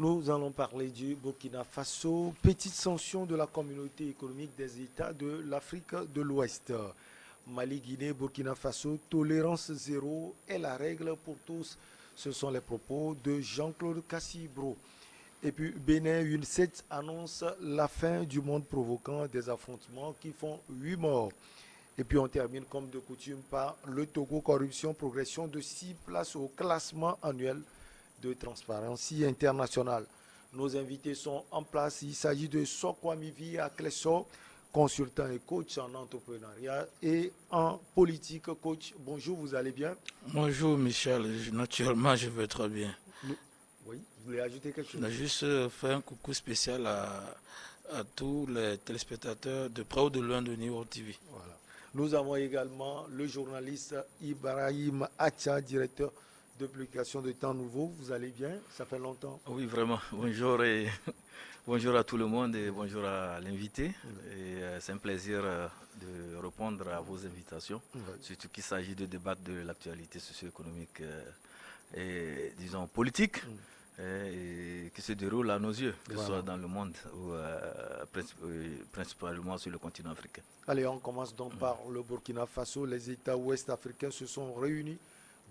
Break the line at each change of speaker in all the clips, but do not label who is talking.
Nous allons parler du Burkina Faso, petite sanction de la communauté économique des États de l'Afrique de l'Ouest. Mali, Guinée, Burkina Faso, tolérance zéro est la règle pour tous. Ce sont les propos de Jean-Claude Cassibro. Et puis Bénin, UNICEF annonce la fin du monde provoquant des affrontements qui font 8 morts. Et puis on termine comme de coutume par le Togo, corruption, progression de 6 places au classement annuel de Transparence internationale. Nos invités sont en place. Il s'agit de Sokwa Mivi Akleso, consultant et coach en entrepreneuriat et en politique. Coach, bonjour, vous allez bien?
Bonjour Michel, naturellement je vais très bien.
Oui, vous voulez ajouter quelque
Je
chose?
voulais juste faire un coucou spécial à tous les téléspectateurs de près ou de loin de Niveau TV.
Voilà. Nous avons également le journaliste Ibrahim Acha, directeur de publication de Temps Nouveau. Vous allez bien? Ça fait longtemps.
Oui, vraiment, bonjour et bonjour à tout le monde et bonjour à l'invité. Et c'est un plaisir de répondre à vos invitations, surtout qu'il s'agit de débattre de l'actualité socio-économique et, disons, politique. Et qui se déroule à nos yeux, que ce soit dans le monde ou principalement sur le continent africain.
Allez, on commence donc par le Burkina Faso. Les États ouest africains se sont réunis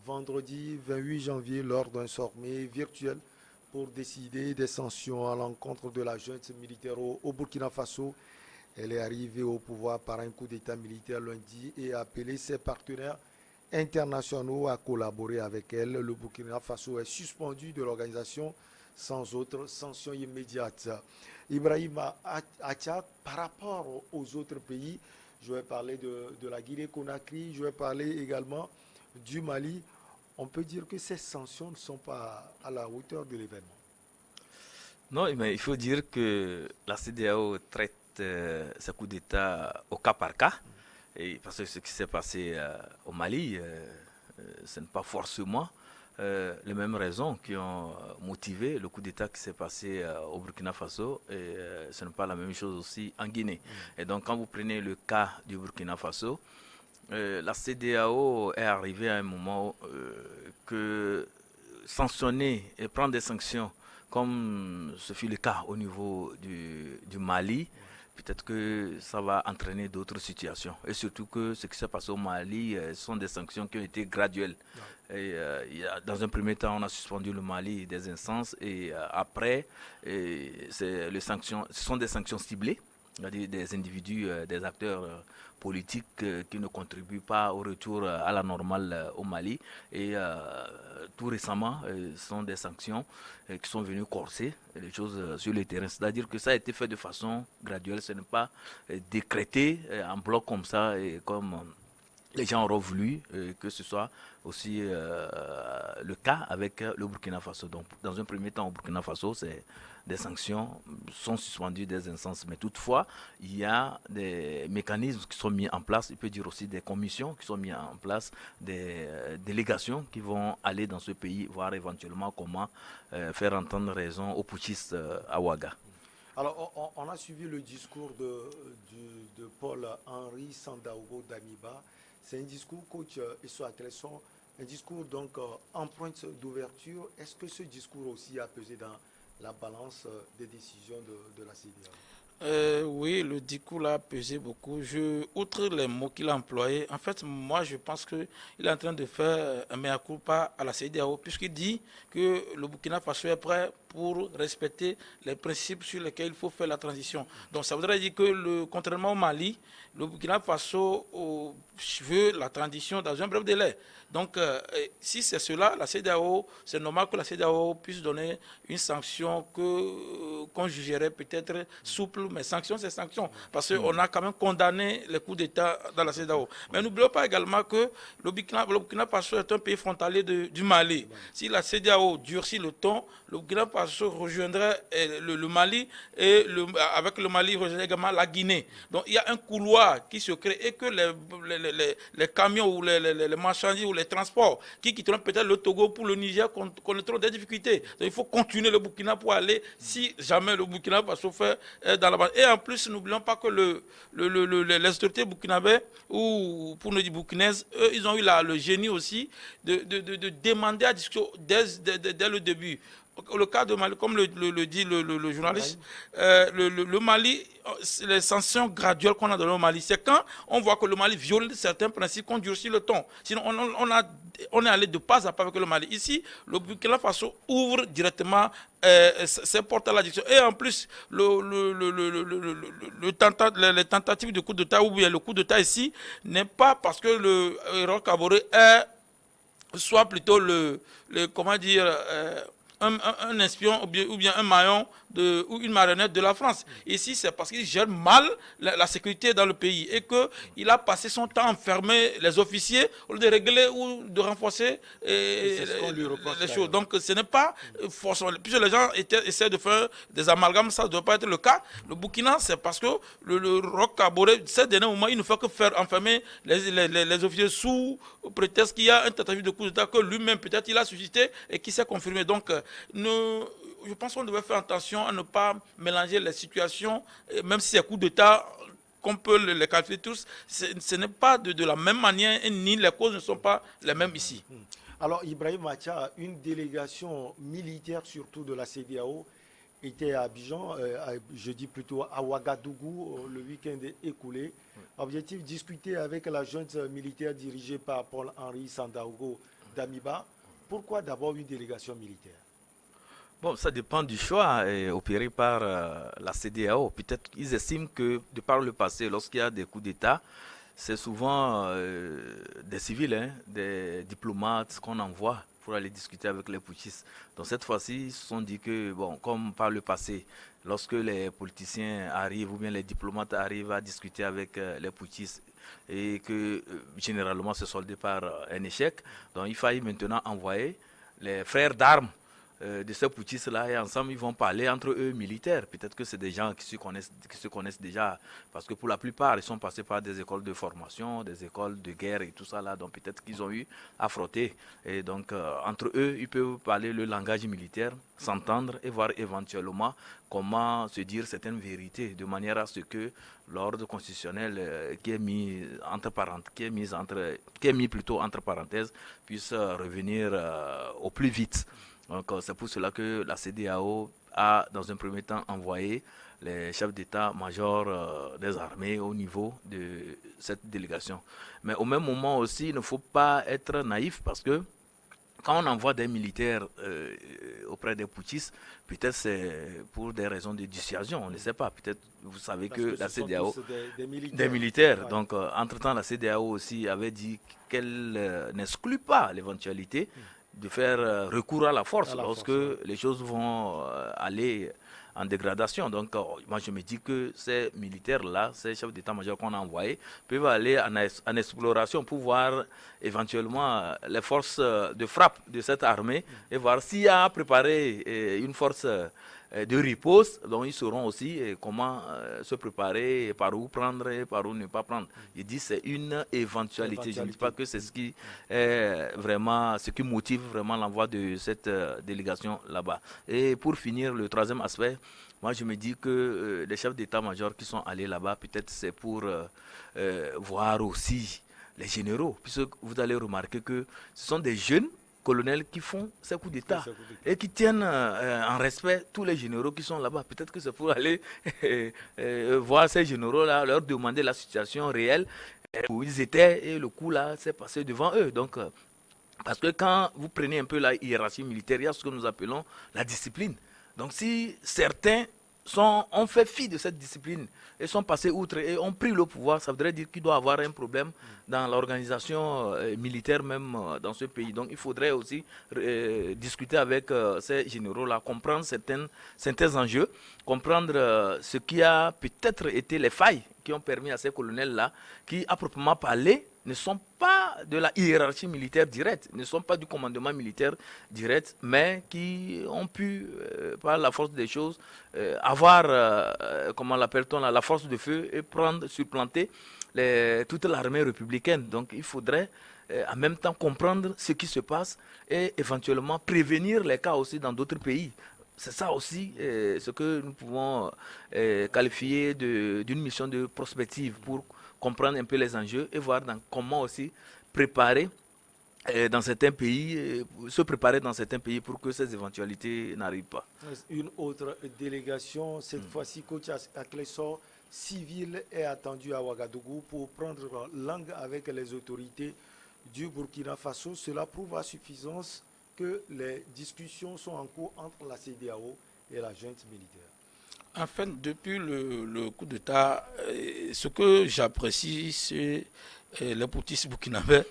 vendredi 28 janvier lors d'un sommet virtuel pour décider des sanctions à l'encontre de la junte militaire au Burkina Faso. Elle est arrivée au pouvoir par un coup d'État militaire lundi et a appelé ses partenaires internationaux à collaborer avec elle. Le Burkina Faso est suspendu de l'organisation sans autre sanction immédiate. Ibrahim Acha, par rapport aux autres pays, je vais parler de la Guinée-Conakry, je vais parler également du Mali. On peut dire que ces sanctions ne sont pas à la hauteur de l'événement.
Non, mais il faut dire que la CEDEAO traite ce coup d'État au cas par cas. Et parce que ce qui s'est passé au Mali, ce n'est pas forcément les mêmes raisons qui ont motivé le coup d'État qui s'est passé au Burkina Faso. Et ce n'est pas la même chose aussi en Guinée. Et donc quand vous prenez le cas du Burkina Faso, la CEDEAO est arrivée à un moment que sanctionner et prendre des sanctions comme ce fut le cas au niveau du Mali, peut-être que ça va entraîner d'autres situations. Et surtout que ce qui s'est passé au Mali sont des sanctions qui ont été graduelles. Et, dans un premier temps, on a suspendu le Mali des instances et après, ce sont des sanctions ciblées, c'est-à-dire des individus, des acteurs politiques qui ne contribuent pas au retour à la normale au Mali. Et tout récemment, ce sont des sanctions qui sont venues corser les choses sur le terrain. C'est-à-dire que ça a été fait de façon graduelle, ce n'est pas décrété en bloc comme ça, et comme les gens auraient voulu que ce soit aussi le cas avec le Burkina Faso. Donc, dans un premier temps, au Burkina Faso, des sanctions sont suspendues des instances. Mais toutefois, il y a des mécanismes qui sont mis en place. Il peut dire aussi des commissions qui sont mises en place, des délégations qui vont aller dans ce pays, voir éventuellement comment faire entendre raison aux putschistes à Ouaga.
Alors, on a suivi le discours de Paul-Henri Sandaogo Damiba. C'est un discours, coach Issa Cresson, un discours donc empreinte d'ouverture. Est-ce que ce discours aussi a pesé dans la balance des décisions de la CEDEAO?
Oui, le discours a pesé beaucoup. Outre les mots qu'il a employés, en fait, moi, je pense qu'il est en train de faire un mea culpa à la CEDEAO, puisqu'il dit que le Burkina Faso est prêt pour respecter les principes sur lesquels il faut faire la transition. Donc, ça voudrait dire que, contrairement au Mali, le Burkina Faso veut la transition dans un bref délai. Donc, si c'est cela, la CEDEAO, c'est normal que la CEDEAO puisse donner une sanction qu'on jugerait peut-être souple, mais sanction, c'est sanction. Parce qu'on a quand même condamné les coups d'État dans la CEDEAO. Mais n'oublions pas également que le Burkina Faso est un pays frontalier du Mali. Si la CEDEAO durcit le ton, le Burkina Faso rejoindrait le Mali et avec le Mali rejoindrait également la Guinée. Donc il y a un couloir qui se crée et que les camions ou les marchandises ou les transports qui quitteront peut-être le Togo pour le Niger connaîtront des difficultés. Donc il faut continuer le Burkina pour aller, si jamais le Burkina Faso fait dans la base. Et en plus, n'oublions pas que les autorités burkinabées, ou pour nous dire burkinaises, eux, ils ont eu le génie aussi de demander à discuter dès le début.
le cas de Mali, comme le dit le journaliste, le Mali, les sanctions graduelles qu'on a données au Mali, c'est quand on voit que le Mali viole certains principes qu'on durcit le ton. Sinon, on est allé de pas à pas avec le Mali. Ici, le Burkina Faso ouvre directement ses portes à l'addiction. Et en plus, les tentatives de coup d'État ou bien le coup d'État ici n'est pas parce que le Roch Kaboré est soit plutôt comment dire, un espion ou bien un maillon ou une marionnette de la France. Ici, c'est parce qu'il gère mal la sécurité dans le pays et qu'il a passé son temps à enfermer les officiers au lieu de régler ou de renforcer les choses. Donc, ce n'est pas forcément. Puisque les gens essaient de faire des amalgames, ça ne doit pas être le cas. Le Burkina, c'est parce que le Roch Kaboré, ces derniers moments, il ne fait que faire enfermer les officiers sous prétexte qu'il y a un tentative de coup d'État que lui-même, peut-être, il a suscité et qui s'est confirmé. Donc, je pense qu'on devait faire attention à ne pas mélanger les situations, même si c'est coup d'État, qu'on peut les qualifier tous, ce n'est pas de la même manière et ni les causes ne sont pas les mêmes ici.
Alors, Ibrahim Macha, une délégation militaire, surtout de la CEDEAO, était à Abidjan, je dis plutôt à Ouagadougou, le week-end écoulé. Objectif, discuter avec la junte militaire dirigée par Paul-Henri Sandaogo d'Amiba. Pourquoi d'abord une délégation militaire?
Bon, ça dépend du choix opéré par la CEDEAO. Peut-être qu'ils estiment que, de par le passé, lorsqu'il y a des coups d'État, c'est souvent des civils, hein, des diplomates qu'on envoie pour aller discuter avec les putschistes. Donc cette fois-ci, ils se sont dit que, bon, comme par le passé, lorsque les politiciens arrivent ou bien les diplomates arrivent à discuter avec les putschistes et que généralement c'est soldé par un échec, donc il fallait maintenant envoyer les frères d'armes de ces putschistes-là et ensemble ils vont parler entre eux militaires. Peut-être que c'est des gens qui se connaissent déjà parce que pour la plupart ils sont passés par des écoles de formation, des écoles de guerre et tout ça là, donc peut-être qu'ils ont eu à frotter et donc entre eux ils peuvent parler le langage militaire, s'entendre et voir éventuellement comment se dire certaines vérités de manière à ce que l'ordre constitutionnel qui est mis plutôt entre parenthèses puisse revenir au plus vite. Donc c'est pour cela que la CEDEAO a dans un premier temps envoyé les chefs d'état-major des armées au niveau de cette délégation. Mais au même moment aussi, il ne faut pas être naïf parce que quand on envoie des militaires auprès des putschistes, peut-être c'est pour des raisons de dissuasion, on ne sait pas. Peut-être vous savez que la CEDEAO, des militaires. Ouais. Donc entre-temps, la CEDEAO aussi avait dit qu'elle n'exclut pas l'éventualité de faire recours à la force lorsque les choses vont aller en dégradation. Donc moi je me dis que ces militaires-là, ces chefs d'état-major qu'on a envoyés, peuvent aller en exploration pour voir éventuellement les forces de frappe de cette armée et voir s'il y a préparé une force de riposte, donc ils sauront aussi comment se préparer, par où prendre et par où ne pas prendre. Je dis c'est une éventualité. Je ne dis pas que c'est ce qui est vraiment, ce qui motive vraiment l'envoi de cette délégation là-bas. Et pour finir, le troisième aspect, moi je me dis que les chefs d'état-major qui sont allés là-bas, peut-être c'est pour voir aussi les généraux, puisque vous allez remarquer que ce sont des jeunes colonels qui font ces coups d'État et qui tiennent en respect tous les généraux qui sont là-bas. Peut-être que c'est pour aller voir ces généraux-là, leur demander la situation réelle où ils étaient et le coup là s'est passé devant eux. Donc, parce que quand vous prenez un peu la hiérarchie militaire, il y a ce que nous appelons la discipline. Donc si certains ont fait fi de cette discipline et sont passés outre et ont pris le pouvoir, ça voudrait dire qu'il doit y avoir un problème dans l'organisation militaire même dans ce pays. Donc il faudrait aussi discuter avec ces généraux-là, comprendre certains enjeux, comprendre ce qui a peut-être été les failles qui ont permis à ces colonels-là, qui à proprement parler ne sont pas de la hiérarchie militaire directe, ne sont pas du commandement militaire direct, mais qui ont pu, par la force des choses, avoir, comment l'appelle-t-on, la force de feu et supplanter toute l'armée républicaine. Donc il faudrait en même temps comprendre ce qui se passe et éventuellement prévenir les cas aussi dans d'autres pays. C'est ça aussi ce que nous pouvons qualifier d'une mission de prospective pour comprendre un peu les enjeux et voir comment aussi préparer dans certains pays, se préparer dans certains pays pour que ces éventualités n'arrivent pas.
Une autre délégation, cette fois-ci, coach Aklesor, civil, est attendue à Ouagadougou pour prendre langue avec les autorités du Burkina Faso. Cela prouve à suffisance que les discussions sont en cours entre la CEDEAO et la junte militaire.
Enfin, depuis le coup d'État, ce que j'apprécie, c'est les poutistes burkinabés,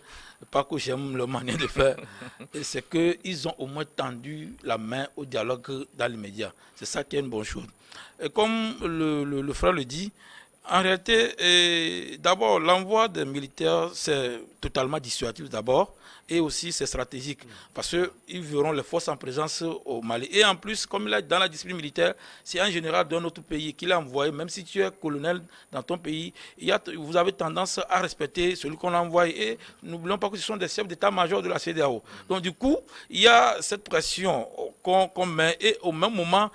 pas que j'aime leur manière de faire, c'est qu'ils ont au moins tendu la main au dialogue dans l'immédiat. C'est ça qui est une bonne chose. Et comme le frère le dit, en réalité, d'abord, l'envoi des militaires, c'est totalement dissuasif d'abord, et aussi c'est stratégique, parce qu'ils verront les forces en présence au Mali. Et en plus, comme il est dans la discipline militaire, c'est un général d'un autre pays qui l'a envoyé, même si tu es colonel dans ton pays, vous avez tendance à respecter celui qu'on a envoyé. Et n'oublions pas que ce sont des chefs d'état-major de la CEDEAO. Donc du coup, il y a cette pression qu'on met, et au même moment,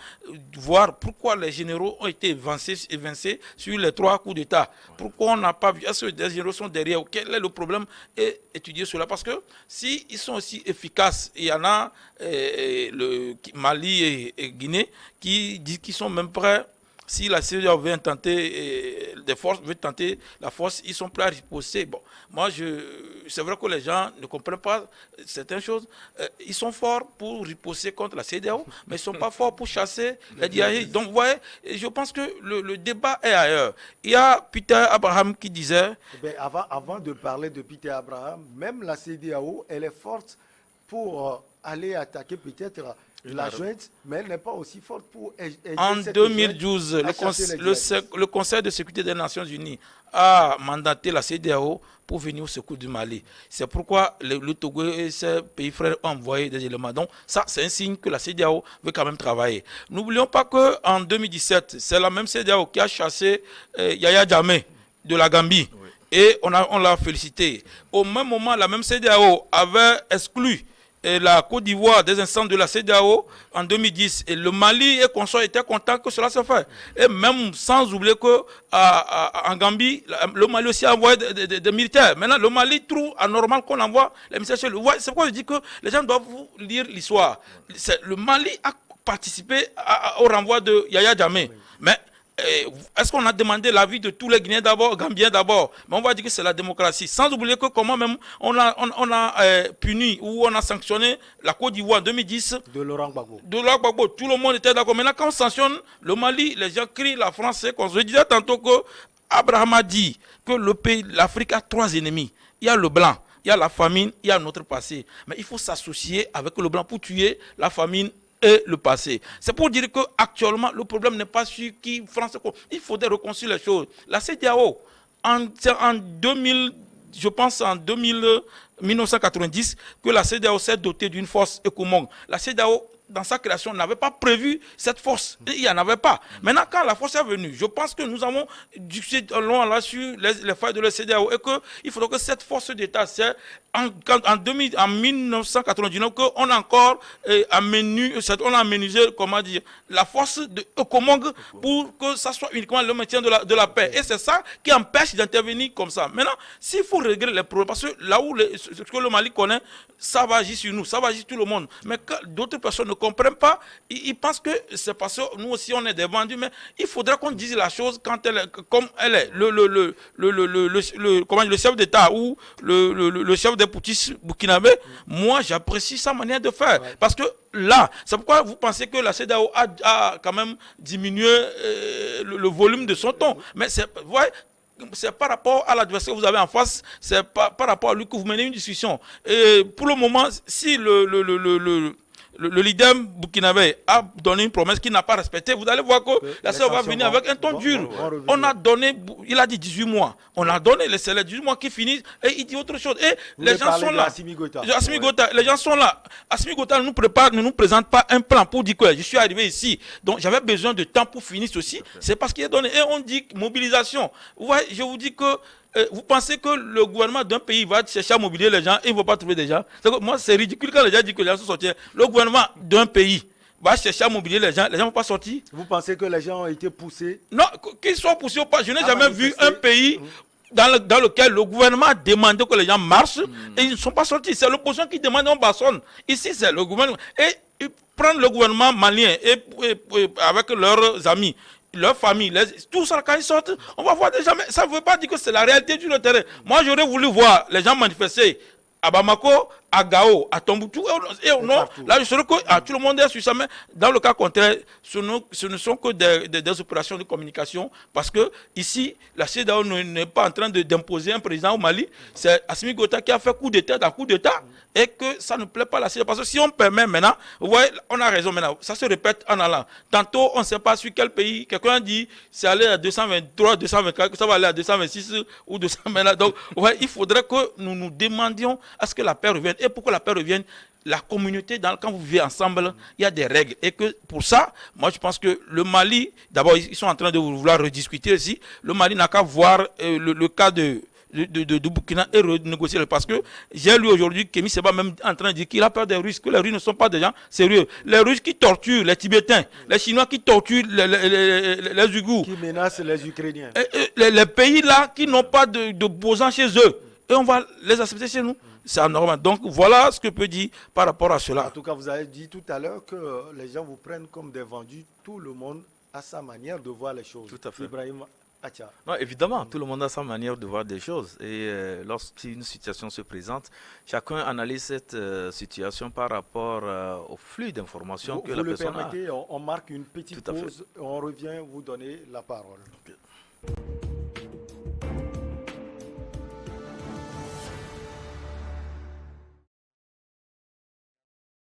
voir pourquoi les généraux ont été évincés sur les 3 coups d'État. Pourquoi on n'a pas vu, est-ce que des généraux sont derrière, quel est le problème, et étudier cela. Parce que si ils sont aussi efficaces, il y en a le Mali et Guinée qui disent qu'ils sont même prêts. Si la CEDEAO veut tenter la force, ils sont prêts à riposter. Bon, moi, c'est vrai que les gens ne comprennent pas certaines choses. Ils sont forts pour riposter contre la CEDEAO, mais ils ne sont pas forts pour chasser les djihadistes. Donc, vous voyez, je pense que le débat est ailleurs. Il y a Peter Abraham qui disait...
Avant de parler de Peter Abraham, même la CEDEAO, elle est forte pour aller attaquer peut-être la junte, mais elle n'est pas aussi forte pour aider
en 2012, le Conseil de sécurité des Nations Unies a mandaté la CEDEAO pour venir au secours du Mali. C'est pourquoi le Togo et ses pays frères ont envoyé des éléments. Donc ça, c'est un signe que la CEDEAO veut quand même travailler. N'oublions pas qu'en 2017, c'est la même CEDEAO qui a chassé Yaya Jammeh de la Gambie. Oui. Et on l'a félicité. Au même moment, la même CEDEAO avait exclu la Côte d'Ivoire des instances de la CEDEAO en 2010. Et le Mali et consorts étaient contents que cela se fait. Et même sans oublier qu'en Gambie, le Mali aussi a envoyé des militaires. Maintenant, le Mali trouve anormal qu'on envoie les militaires chez lui. C'est pourquoi je dis que les gens doivent lire l'histoire. Le Mali a participé au renvoi de Yaya Jammeh. Mais est-ce qu'on a demandé l'avis de tous les Guinéens d'abord, Gambiens d'abord? Mais on va dire que c'est la démocratie. Sans oublier que comment même on a puni ou on a sanctionné la Côte d'Ivoire en 2010.
De Laurent Gbagbo.
Tout le monde était d'accord. Maintenant, quand on sanctionne le Mali, les gens crient la France. Je disais tantôt que Abraham a dit que l'Afrique a 3 ennemis. Il y a le blanc, il y a la famine, il y a notre passé. Mais il faut s'associer avec le blanc pour tuer la famine et le passé. C'est pour dire qu'actuellement, le problème n'est pas sur qui France. Il faudrait reconcilier les choses. La CEDEAO, en 2000, je pense en 1990, que la CEDEAO s'est dotée d'une force ECOMOG. La CEDEAO, dans sa création, n'avait pas prévu cette force. Il n'y en avait pas. Maintenant, quand la force est venue, je pense que nous avons discuté là sur les failles de la CEDEAO et qu'il faudrait que cette force d'État, c'est en 1999, qu'on a encore aménagé, comment dire, la force de ECOMOG pour que ça soit uniquement le maintien de la paix. Et c'est ça qui empêche d'intervenir comme ça. Maintenant, s'il faut régler les problèmes, parce que là où ce que le Mali connaît, ça va agir sur nous, ça va agir sur tout le monde. Mais d'autres personnes ne comprennent pas, ils pensent que c'est parce que nous aussi on est des vendus, mais il faudrait qu'on dise la chose comme elle est. Le chef d'État ou le chef des poutistes burkinabés, moi j'apprécie sa manière de faire. Ouais. Parce que là, c'est pourquoi vous pensez que la CEDEAO a quand même diminué le volume de son ton. Mais c'est par rapport à l'adversaire que vous avez en face, c'est par rapport à lui que vous menez une discussion. Et pour le moment, si le leader burkinabé a donné une promesse qu'il n'a pas respectée, vous allez voir que la CEDEAO va venir avec un ton dur. On a donné, il a dit 18 mois. On a donné les 18 mois qui finissent et il dit autre chose. Et les gens sont là. Assimi Goïta, les gens sont là. Assimi Goïta ne nous présente pas un plan pour dire que je suis arrivé ici. Donc j'avais besoin de temps pour finir ceci. C'est parce qu'il est donné. Et on dit mobilisation. Vous voyez, je vous dis que vous pensez que le gouvernement d'un pays va chercher à mobiliser les gens et il ne va pas trouver des gens? Moi, c'est ridicule quand les gens disent que les gens sont sortis. Le gouvernement d'un pays va chercher à mobiliser les gens ne vont pas sortir.
Vous pensez que les gens ont été poussés?
Non, qu'ils soient poussés ou pas. Je n'ai jamais vu un pays dans lequel le gouvernement a demandé que les gens marchent et ils ne sont pas sortis. C'est l'opposition qui demande en personne. Ici, c'est le gouvernement. Et ils prennent le gouvernement malien et avec leurs amis, leur famille, tout ça, quand ils sortent, on va voir déjà, mais ça ne veut pas dire que c'est la réalité du terrain. Moi, j'aurais voulu voir les gens manifester à Bamako, à Gao, à Tombouctou, et au nord, là, je serais que tout le monde est sur ça, mais dans le cas contraire, ce ne sont que des opérations de communication, parce que ici, la CEDEAO n'est pas en train d'imposer un président au Mali, c'est Assimi Goïta qui a fait coup d'État dans coup d'État, et que ça ne plaît pas à la CEDEAO, parce que si on permet maintenant, vous voyez, on a raison maintenant, ça se répète en allant. Tantôt, on ne sait pas sur quel pays, quelqu'un dit, c'est allé à 223, 224, ça va aller à 226 ou 200 maintenant. Donc, ouais, il faudrait que nous nous demandions à ce que la paix revienne. Et pour que la paix revienne, la communauté, quand vous vivez ensemble, il y a des règles. Et que pour ça, moi je pense que le Mali, d'abord ils sont en train de vouloir rediscuter ici. Le Mali n'a qu'à voir le cas de Burkina et renégocier. Parce que j'ai lu aujourd'hui Kémy Seba même en train de dire qu'il a peur des Russes, que les Russes ne sont pas des gens sérieux. Les Russes qui torturent les Tibétains, les Chinois qui torturent les Ouïghours.
Qui menacent les Ukrainiens.
Les pays là qui n'ont pas d'opposants chez eux. Et on va les accepter chez nous. C'est anormal. Donc voilà ce que je peux dire par rapport à cela.
En tout cas, vous avez dit tout à l'heure que les gens vous prennent comme des vendus. Tout le monde a sa manière de voir les choses.
Tout à fait.
Ibrahim Acha.
Non, évidemment, tout le monde a sa manière de voir des choses. Et lorsqu'une situation se présente, chacun analyse cette situation par rapport au flux d'informations que la personne a.
Vous le permettez, on marque une petite pause. On revient vous donner la parole.